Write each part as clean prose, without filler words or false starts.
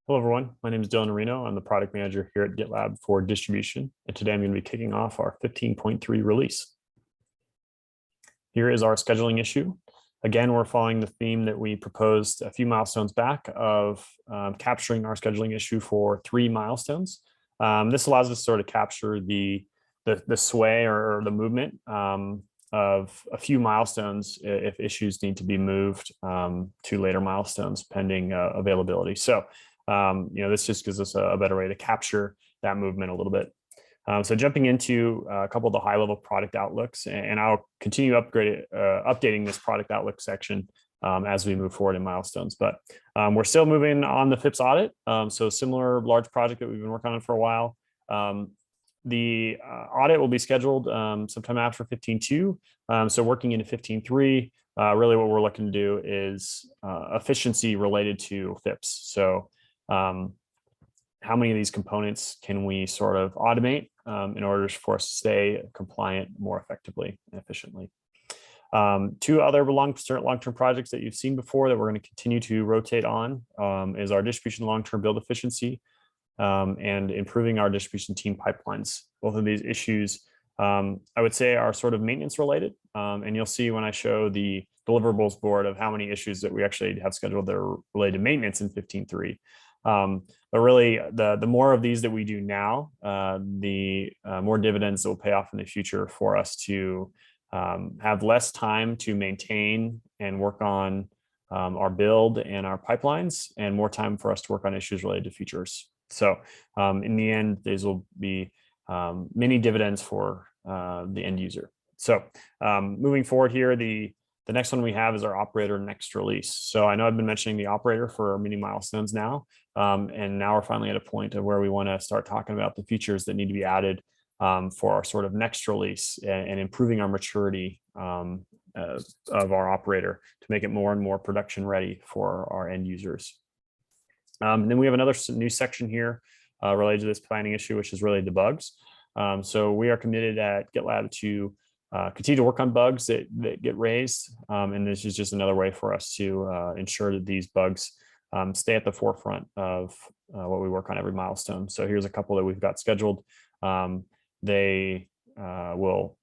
Hello, everyone. My name is Dylan Areno. I'm the product manager here at GitLab for distribution. And today I'm going to be kicking off our 15.3 release. Here is our scheduling issue. Again, we're following the theme that we proposed a few milestones back of capturing our scheduling issue for 3 milestones. This allows us to sort of capture the sway or the movement of a few milestones if issues need to be moved to later milestones pending availability. So this just gives us a better way to capture that movement a little bit. So jumping into a couple of the high-level product outlooks, and I'll continue updating this product outlook section as we move forward in milestones. But we're still moving on the FIPS audit. So similar large project that we've been working on for a while. The audit will be scheduled sometime after 15.2. So working into 15.3, really what we're looking to do is efficiency related to FIPS. So how many of these components can we sort of automate in order for us to stay compliant more effectively and efficiently? Two other long-term projects that you've seen before that we're going to continue to rotate on is our distribution long-term build efficiency and improving our distribution team pipelines. Both of these issues, I would say, are sort of maintenance related. And you'll see when I show the deliverables board of how many issues that we actually have scheduled that are related to maintenance in 15.3. But really, the more of these that we do now, the more dividends that will pay off in the future for us to have less time to maintain and work on our build and our pipelines, and more time for us to work on issues related to features. So in the end, these will be many dividends for the end user. So moving forward here, the next one we have is our operator next release. So I know I've been mentioning the operator for many milestones now, and now we're finally at a point of where we want to start talking about the features that need to be added for our sort of next release and improving our maturity of our operator to make it more and more production ready for our end users. And then we have another new section here related to this planning issue, which is related to bugs. So we are committed at GitLab to continue to work on bugs that get raised. And this is just another way for us to ensure that these bugs stay at the forefront of what we work on every milestone. So here's a couple that we've got scheduled. They will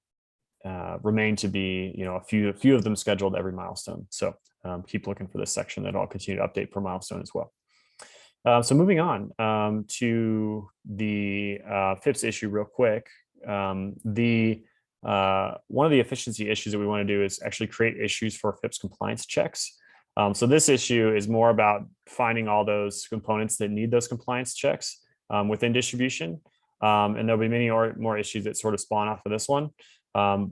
remain to be, a few of them scheduled every milestone. So keep looking for this section that I'll continue to update per milestone as well. So moving on to the FIPS issue real quick. One of the efficiency issues that we want to do is actually create issues for FIPS compliance checks. So this issue is more about finding all those components that need those compliance checks within distribution. And there'll be many more issues that sort of spawn off of this one.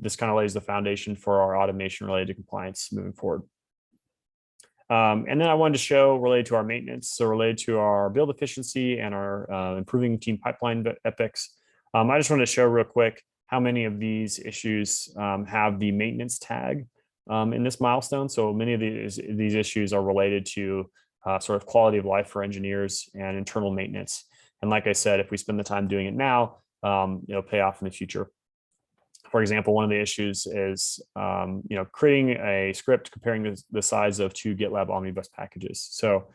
This kind of lays the foundation for our automation related to compliance moving forward. And then I wanted to show related to our maintenance, so related to our build efficiency and our improving team pipeline epics. I just wanted to show real quick how many of these issues have the maintenance tag in this milestone. So many of these issues are related to sort of quality of life for engineers and internal maintenance. And like I said, if we spend the time doing it now, it'll pay off in the future. For example, one of the issues is creating a script comparing the size of 2 GitLab omnibus packages. So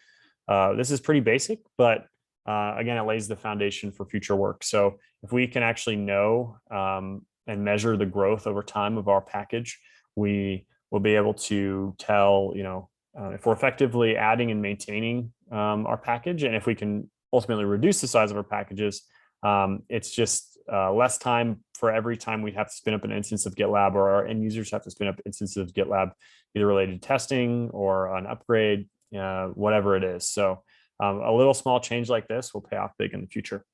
this is pretty basic, but again, it lays the foundation for future work. So if we can actually know and measure the growth over time of our package, we will be able to tell, if we're effectively adding and maintaining our package, and if we can ultimately reduce the size of our packages, it's just less time for every time we have to spin up an instance of GitLab, or our end users have to spin up instances of GitLab, either related to testing or an upgrade, whatever it is. So a little small change like this will pay off big in the future.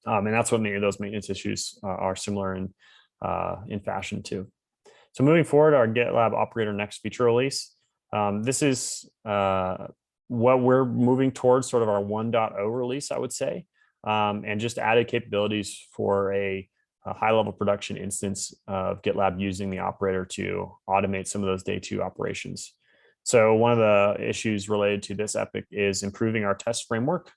And that's what many of those maintenance issues are similar in fashion too. So moving forward, our GitLab Operator next feature release. This is what we're moving towards, sort of our 1.0 release, I would say. And just added capabilities for a high-level production instance of GitLab using the operator to automate some of those day 2 operations. So one of the issues related to this epic is improving our test framework.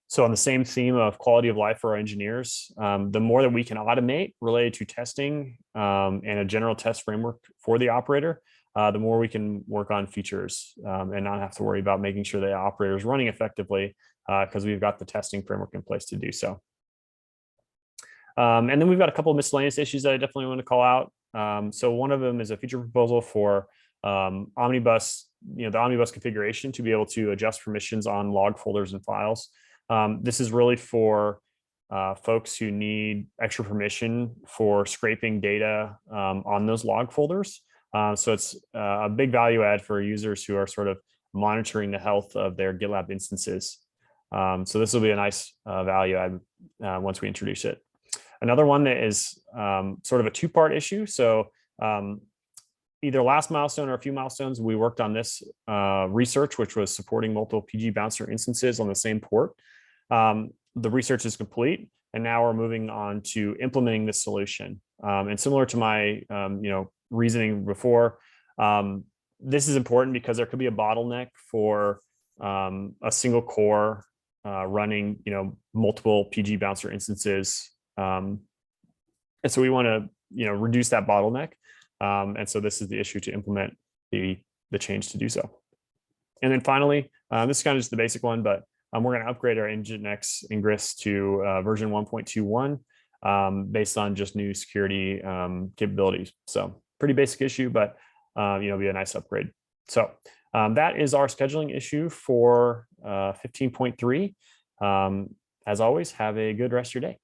So on the same theme of quality of life for our engineers, the more that we can automate related to testing and a general test framework for the operator, the more we can work on features and not have to worry about making sure the operator is running effectively because we've got the testing framework in place to do so. And then we've got a couple of miscellaneous issues that I definitely want to call out. So one of them is a feature proposal for omnibus, the omnibus configuration to be able to adjust permissions on log folders and files. This is really for folks who need extra permission for scraping data on those log folders. So it's a big value add for users who are sort of monitoring the health of their GitLab instances. So this will be a nice value add once we introduce it. Another one that is sort of a two-part issue. So either last milestone or a few milestones, we worked on this research, which was supporting multiple pgbouncer instances on the same port. The research is complete, and now we're moving on to implementing this solution. And similar to my reasoning before, this is important because there could be a bottleneck for a single core running multiple pgbouncer instances. And so we want to reduce that bottleneck. And so this is the issue to implement the change to do so. And then finally, this is kind of just the basic one, but we're going to upgrade our Nginx ingress to version 1.21 based on just new security capabilities. So pretty basic issue, but be a nice upgrade. So that is our scheduling issue for 15.3. As always, have a good rest of your day.